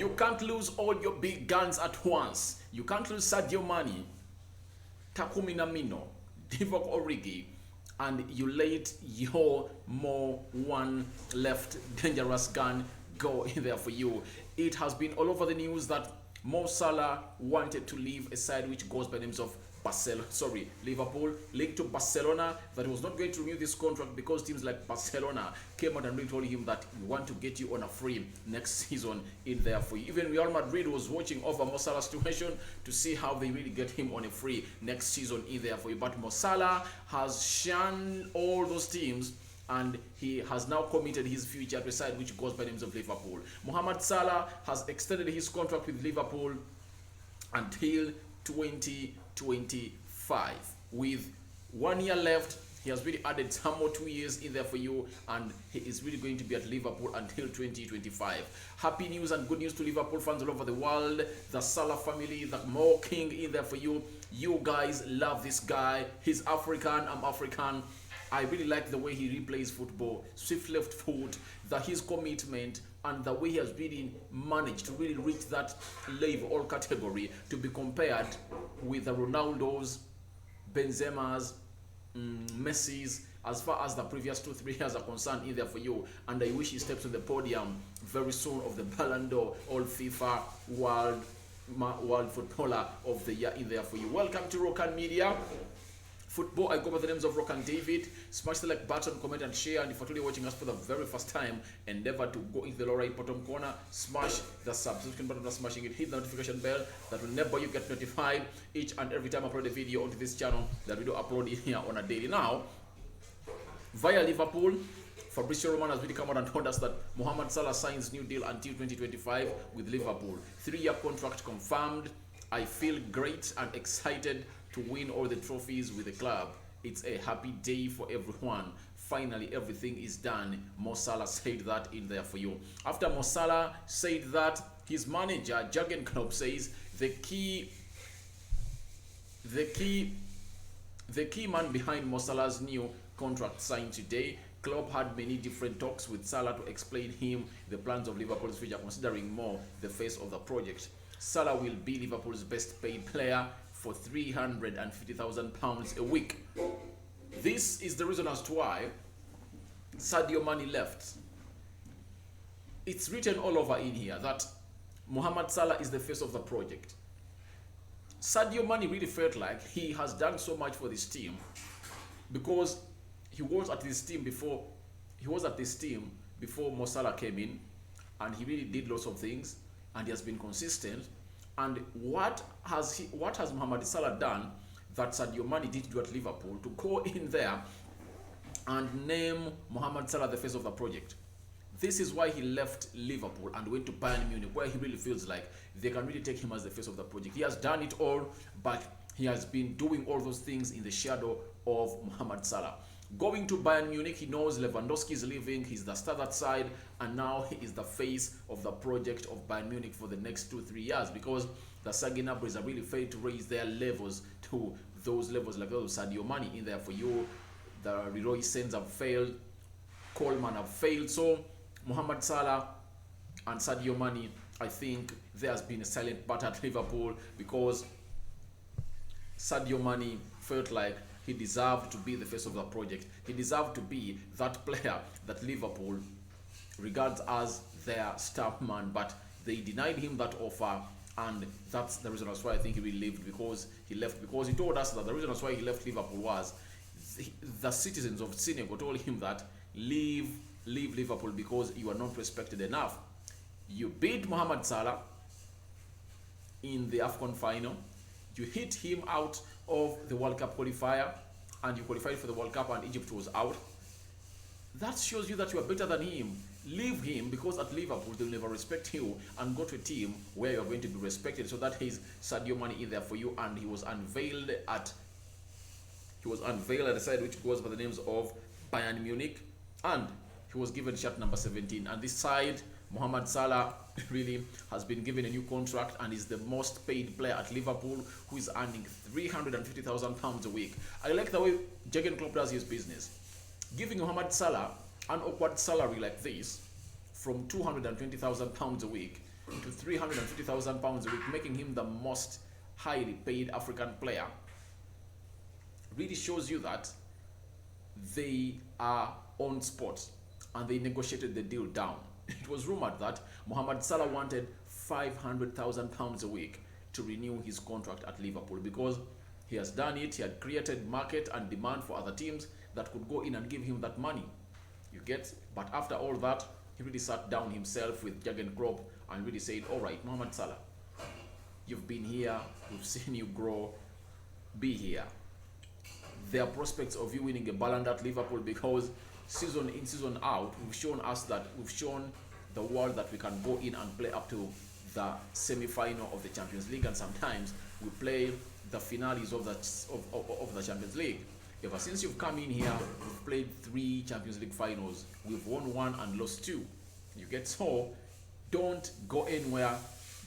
You can't lose all your big guns at once. You can't lose Sadio Mane, Takumi Namino, Divock Origi, and you let your more one left dangerous gun go in there for you. It has been all over the news that Mo Salah wanted to leave a side which goes by the names of Liverpool, linked to Barcelona, that he was not going to renew this contract because teams like Barcelona came out and really told him that we want to get you on a free next season in there for you. Even Real Madrid was watching over Mo Salah's situation to see how they really get him on a free next season in there for you. But Mo Salah has shunned all those teams, and he has now committed his future to a side which goes by the names of Liverpool. Mohamed Salah has extended his contract with Liverpool until 2025. With 1 year left, he has really added some more 2 years in there for you, and he is really going to be at Liverpool until 2025. Happy news and good news to Liverpool fans all over the world. The Salah family, the Mo King in there for you. You guys love this guy. He's African, I'm African. I really like the way he replays football, swift left foot, his commitment, and the way he has really managed to really reach that level or category to be compared with the Ronaldos, Benzema's, Messi's, as far as the previous 2-3 years are concerned in there for you. And I wish he steps on the podium very soon of the Ballon d'Or, All FIFA World Footballer of the Year in there for you. Welcome to Rokani Media. Football, I go by the names of Rokani David. Smash the like button, comment and share. And if you're totally watching us for the very first time, endeavor to go into the lower right bottom corner, smash the subscription button by smashing it, hit the notification bell. That whenever you get notified each and every time I upload a video onto this channel, that we do upload it here on a daily. Now, via Liverpool, Fabrizio Romano has really come out and told us that Mohamed Salah signs new deal until 2025 with Liverpool. 3-year contract confirmed. I feel great and excited to win all the trophies with the club. It's a happy day for everyone. Finally, everything is done. Mo Salah said that in there for you. After Mo Salah said that, his manager, Jurgen Klopp, says the key man behind Mo Salah's new contract signed today. Klopp had many different talks with Salah to explain him the plans of Liverpool's future, considering Mo the face of the project. Salah will be Liverpool's best paid player for £350,000 a week. This is the reason as to why Sadio Mane left. It's written all over in here that Mohamed Salah is the face of the project. Sadio Mane really felt like he has done so much for this team because he was at this team before Mo Salah came in, and he really did lots of things, and he has been consistent. And what has Mohamed Salah done that Sadio Mane did do at Liverpool, to go in there and name Mohamed Salah the face of the project? This is why he left Liverpool and went to Bayern Munich, where he really feels like they can really take him as the face of the project. He has done it all, but he has been doing all those things in the shadow of Mohamed Salah. Going to Bayern Munich, he knows Lewandowski is leaving, he's the star that side, and now he is the face of the project of Bayern Munich for the next 2-3 years, because the Saginabris are really failed to raise their levels to those levels like those Sadio Mane in there for you. The Leroy Saints have failed, Coleman have failed, so Mohamed Salah and Sadio Mane, I think there has been a silent battle at Liverpool, because Sadio Mane felt like he deserved to be the face of the project. He deserved to be that player that Liverpool regards as their star man, but they denied him that offer, and that's the reason why I think he really left, because he told us that the reason why he left Liverpool was the citizens of Senegal told him that leave Liverpool because you are not respected enough. You beat Mohamed Salah in the AFCON final. You hit him out of the World Cup qualifier, and you qualified for the World Cup and Egypt was out. That shows you that you are better than him. Leave him, because at Liverpool they'll never respect you, and go to a team where you're going to be respected. So that is Sadio Mane in there for you, and he was unveiled at a side which goes by the names of Bayern Munich, and he was given shirt number 17. And this side, Mohamed Salah really has been given a new contract and is the most paid player at Liverpool, who is earning £350,000 a week. I like the way Jurgen Klopp does his business, giving Mohamed Salah an awkward salary like this from £220,000 a week. to 350,000 pounds a week, making him the most highly paid African player. Really shows you that they are on spot and they negotiated the deal down. It was rumored that Mohamed Salah wanted 500,000 pounds a week to renew his contract at Liverpool because he has done it. He had created market and demand for other teams that could go in and give him that money. You get? But after all that, he really sat down himself with Jurgen Klopp and really said, all right, Mohamed Salah, you've been here, we've seen you grow, be here. There are prospects of you winning a Ballon d'Or at Liverpool because season in, season out, we've shown the world that we can go in and play up to the semi-final of the Champions League, and sometimes we play the finales of the Champions League. Ever since you've come in here, we've played 3 Champions League finals. We've won 1 and lost 2. You get? So don't go anywhere.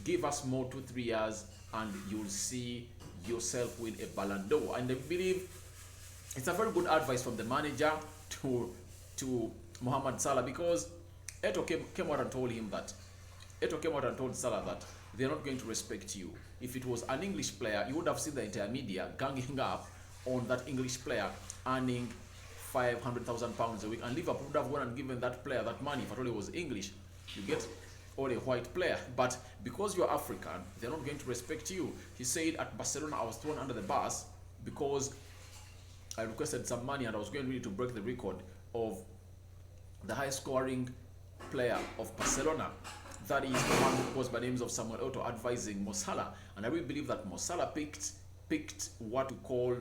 Give us more 2-3 years and you'll see yourself win a Ballon d'Or. And I believe it's a very good advice from the manager to Mohamed Salah, because Eto'o came out and told him that Salah that they're not going to respect you. If it was an English player, you would have seen the entire media ganging up on that English player earning 500,000 pounds a week, and Liverpool would have gone and given that player that money if at all it was English. You get? Or a white player. But because you're African, they're not going to respect you. He said, at Barcelona, I was thrown under the bus because I requested some money and I was going really to break the record of the highest scoring player of Barcelona. That is the one who goes by names of Samuel Eto'o advising Mo Salah. And I really believe that Mo Salah picked what we call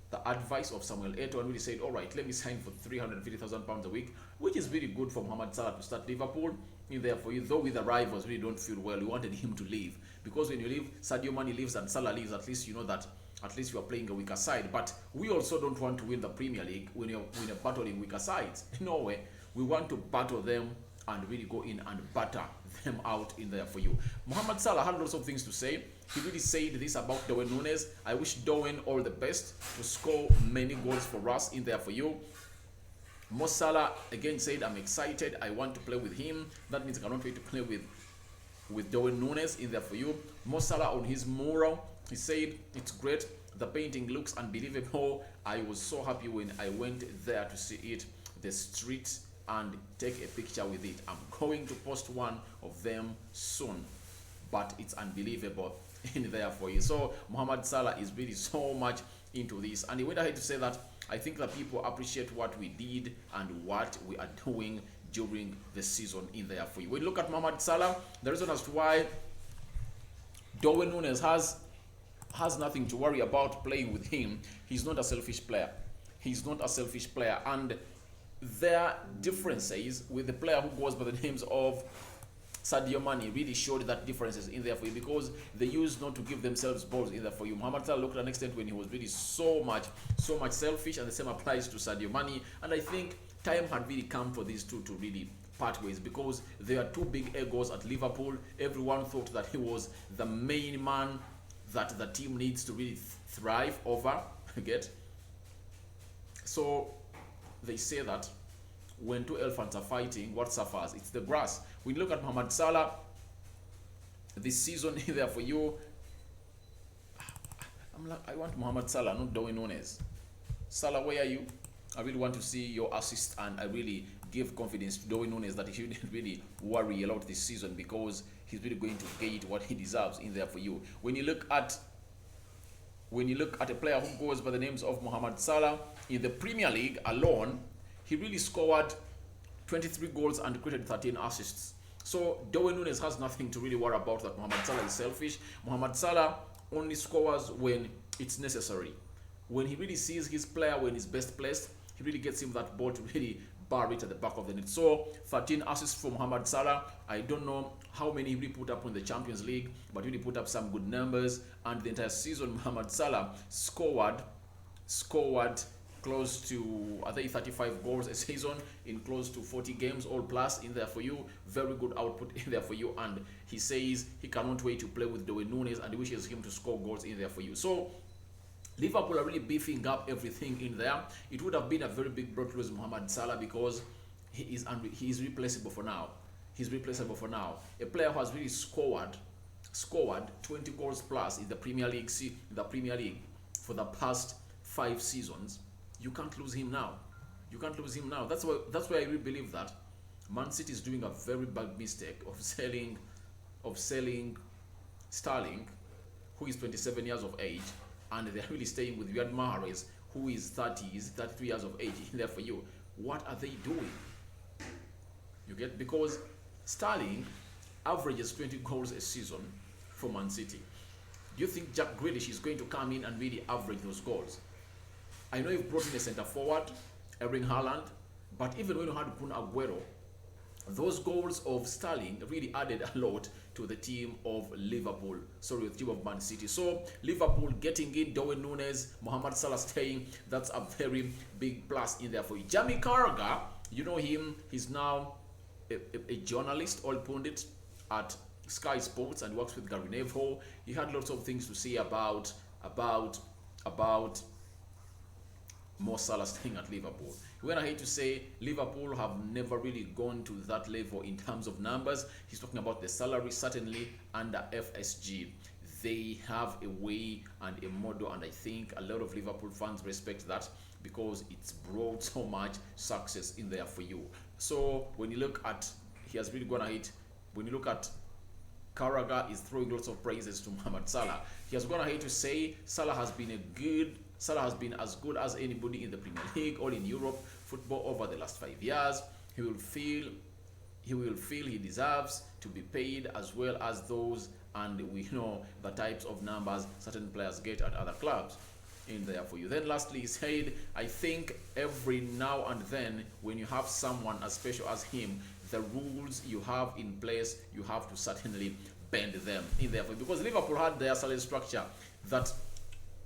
the advice of Samuel Eto'o and really said, all right, let me sign for 350,000 pounds a week, which is really good for Mohamed Salah to start Liverpool in there for you. Though with the rivals really don't feel well, we wanted him to leave, because when you leave, Sadio Mane leaves and Salah leaves, at least you know that at least you are playing a weaker side. But we also don't want to win the Premier League when you're battling weaker sides. No way. We want to battle them and really go in and batter them out in there for you. Mohamed Salah had lots of things to say. He really said this about Darwin Nunez. I wish Darwin all the best to score many goals for us in there for you. Mo Salah again said, I'm excited. I want to play with him. That means I cannot wait to play with Darwin Nunez in there for you. Mo Salah on his mural, he said, it's great. The painting looks unbelievable. I was so happy when I went there to see it, the street, and take a picture with it. I'm going to post one of them soon, but it's unbelievable in there for you. So Mohamed Salah is really so much into this, and he went ahead to say that I think that people appreciate what we did and what we are doing during the season in there for you. When you look at Mohamed Salah, the reason as to why Darwin Nunez has nothing to worry about playing with him, he's not a selfish player. He's not a selfish player, and their differences with the player who goes by the names of Sadio Mane really showed that differences in there for you, because they used not to give themselves balls in there for you. Mohamed Salah looked at an extent when he was really so much selfish, and the same applies to Sadio Mane. And I think time had really come for these two to really part ways, because there are two big egos at Liverpool. Everyone thought that he was the main man that the team needs to really thrive over. Get? So they say that when two elephants are fighting, what suffers? It's the grass. When you look at Mohamed Salah this season there for you, I want Mohamed Salah, not Darwin Nunez. Salah, where are you? I really want to see your assist, and I really give confidence to Darwin Nunez that he shouldn't really worry a lot this season, because he's really going to get what he deserves in there for you. When you look at a player who goes by the names of Mohamed Salah in the Premier League alone, he really scored 23 goals and created 13 assists. So Darwin Nunez has nothing to really worry about that Mohamed Salah is selfish. Mohamed Salah only scores when it's necessary. When he really sees his player when he's best placed, he really gets him that ball to really bar it at the back of the net. So 13 assists for Mohamed Salah. I don't know how many he really put up in the Champions League, but he really put up some good numbers. And the entire season, Mohamed Salah scored close to, I think, 35 goals a season in close to 40 games, all plus in there for you. Very good output in there for you. And he says he cannot wait to play with Darwin Nunez and he wishes him to score goals in there for you. So Liverpool are really beefing up everything in there. It would have been a very big blow to lose Mohamed Salah, because he is replaceable for now. he's replaceable for now. A player who has really scored 20 goals plus in the Premier League, for the past 5 seasons. You can't lose him now. You can't lose him now. That's why I really believe that Man City is doing a very bad mistake of selling Sterling, who is 27 years of age, and they're really staying with Riyad Mahrez, who is 32 years of age in there for you. What are they doing? You get? Because Sterling averages 20 goals a season for Man City. Do you think Jack Grealish is going to come in and really average those goals? I know you've brought in a centre forward, Erling Haaland, but even when you had Kun Aguero, those goals of Sterling really added a lot to the team of Liverpool. Sorry, the team of Man City. So Liverpool getting in Darwin Nunez, Mohamed Salah staying, that's a very big plus in there for you. Jamie Carragher, you know him, he's now a journalist, all pundit at Sky Sports, and works with Gary Neville. He had lots of things to say about Mo Salah staying at Liverpool. He went ahead to say Liverpool have never really gone to that level in terms of numbers. He's talking about the salary, certainly under FSG. They have a way and a model, and I think a lot of Liverpool fans respect that because it's brought so much success in there for you. So when you look at, he has really gone ahead, when you look at Carragher is throwing lots of praises to Mohamed Salah. He has gone ahead to say Salah has been as good as anybody in the Premier League or in Europe football over the last 5 years. He will feel he deserves to be paid as well as those, and we know the types of numbers certain players get at other clubs in there for you. Then lastly, he said, I think every now and then when you have someone as special as him, the rules you have in place, you have to certainly bend them in there for you. Because Liverpool had their salary structure that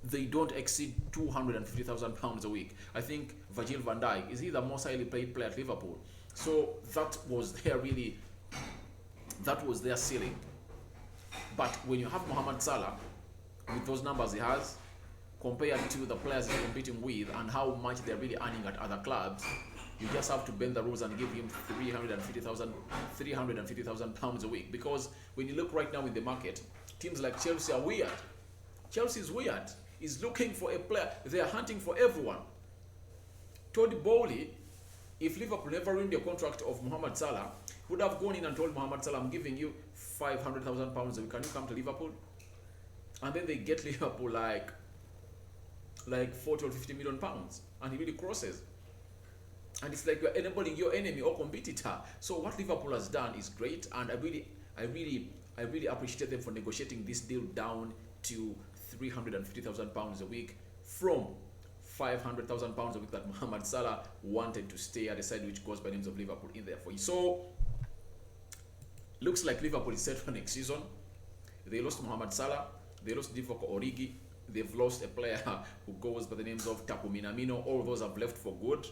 they don't exceed £250,000 a week. I think Virgil van Dijk is he the most highly paid player at Liverpool. So that was their ceiling. But when you have Mohamed Salah with those numbers he has, compared to the players he's competing with and how much they're really earning at other clubs, you just have to bend the rules and give him £350,000 a week. Because when you look right now in the market, teams like Chelsea are weird. Chelsea is weird. Is looking for a player. They are hunting for everyone. Todd Bowley, if Liverpool never renewed the contract of Mohamed Salah, would have gone in and told Mohamed Salah, I'm giving you £500,000 a week. Can you come to Liverpool? And then they get Liverpool like 40 or 50 million pounds, and he really crosses. And it's like you're enabling your enemy or competitor. So what Liverpool has done is great, and I really appreciate them for negotiating this deal down to £350,000 a week from £500,000 a week that Mohamed Salah wanted to stay at the side, which goes by names of Liverpool in there for you. So looks like Liverpool is set for next season. They lost Mohamed Salah, they lost Divock Origi, they've lost a player who goes by the names of Taku Minamino. All those have left for good.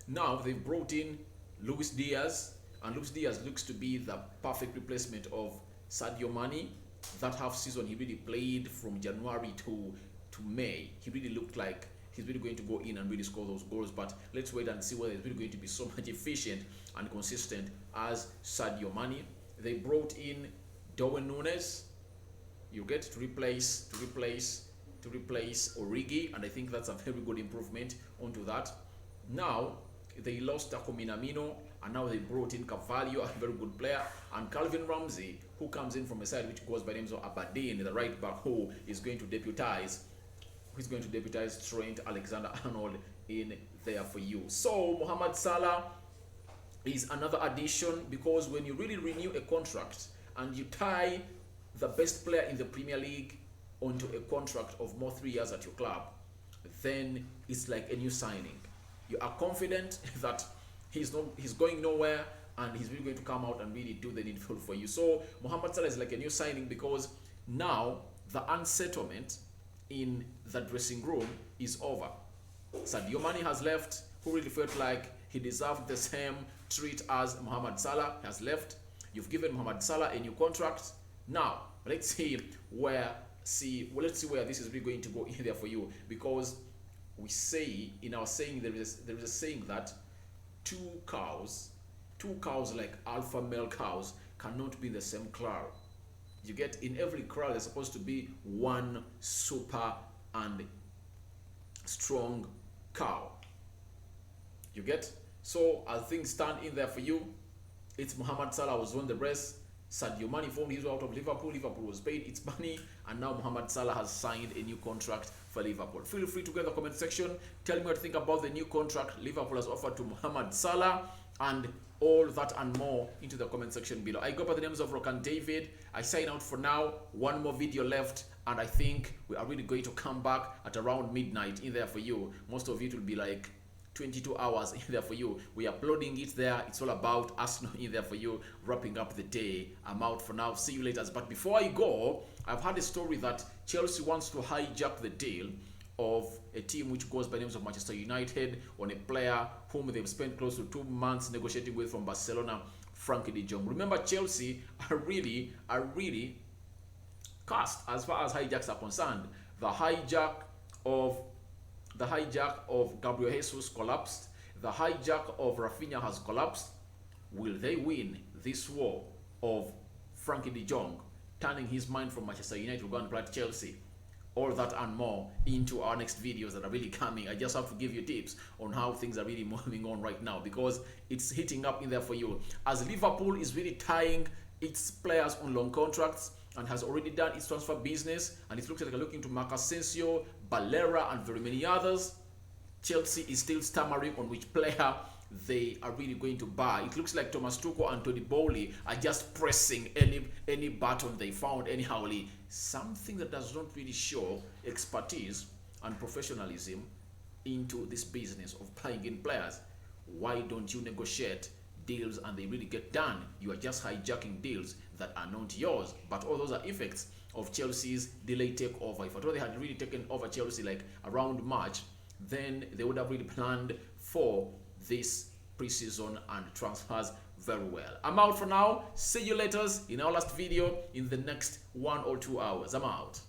Now they've brought in Luis Diaz, and Luis Diaz looks to be the perfect replacement of Sadio Mane. That half season he really played from January to May. He really looked like he's really going to go in and really score those goals. But let's wait and see whether he's really going to be so much efficient and consistent as Sadio Mane. They brought in Darwin Nunez. You get to replace Origi, and I think that's a very good improvement onto that. Now they lost Taku Minamino, and now they brought in Carvalho, a very good player, and Calvin Ramsey, who comes in from a side which goes by the names of Aberdeen, the right back, who is going to deputize Trent Alexander-Arnold in there for you. So Mohamed Salah is another addition, because when you really renew a contract and you tie the best player in the Premier League onto a contract of more 3 years at your club, then it's like a new signing. You are confident that he's going nowhere, and he's really going to come out and really do the needful for you. So Mohamed Salah is like a new signing, because now the unsettlement in the dressing room is over. Sadio Mane has left, who really felt like he deserved the same treat as Mohamed Salah. Has left. You've given Mohamed Salah a new contract. Now let's see where this is really going to go in there for you, because we say in our saying there is a saying that 2 cows Two cows like alpha male cows cannot be in the same kraal. You get, in every kraal there's supposed to be one super and strong cow. You get? So as things stand in there for you, it's Mohamed Salah was won the race. Sadio Mane found his way out of Liverpool. Liverpool was paid its money, and now Mohamed Salah has signed a new contract for Liverpool. Feel free to get in the comment section. Tell me what you think about the new contract Liverpool has offered to Mohamed Salah, and all that and more into the comment section below. I go by the names of Rokani David. I sign out for now. One more video left, and I think we are really going to come back at around midnight in there for you. Most of it will be like 22 hours in there for you. We are uploading it there. It's all about Arsenal in there for you, wrapping up the day. I'm out for now. See you later. But before I go, I've had a story that Chelsea wants to hijack the deal of a team which goes by the names of Manchester United on a player whom they've spent close to 2 months negotiating with from Barcelona, Frankie de Jong. Remember, Chelsea are really cast as far as hijacks are concerned. The hijack of Gabriel Jesus collapsed. The hijack of Rafinha has collapsed. Will they win this war of Frankie de Jong turning his mind from Manchester United to go and play at Chelsea? All that and more into our next videos that are really coming. I just have to give you tips on how things are really moving on right now, because it's hitting up in there for you. As Liverpool is really tying its players on long contracts and has already done its transfer business, and it looks like they're looking to Marc Asensio, Balera, and very many others, Chelsea is still stammering on which player they are really going to buy. It looks like Thomas Tuchel and Tony Bowley are just pressing any button they found anyhow. Something that does not really show expertise and professionalism into this business of buying in players. Why don't you negotiate deals and they really get done? You are just hijacking deals that are not yours. But all those are effects of Chelsea's delayed takeover. If I thought they had really taken over Chelsea like around March, then they would have really planned for this preseason and transfers very well. I'm out for now. See you later in our last video in the next 1 or 2 hours. I'm out.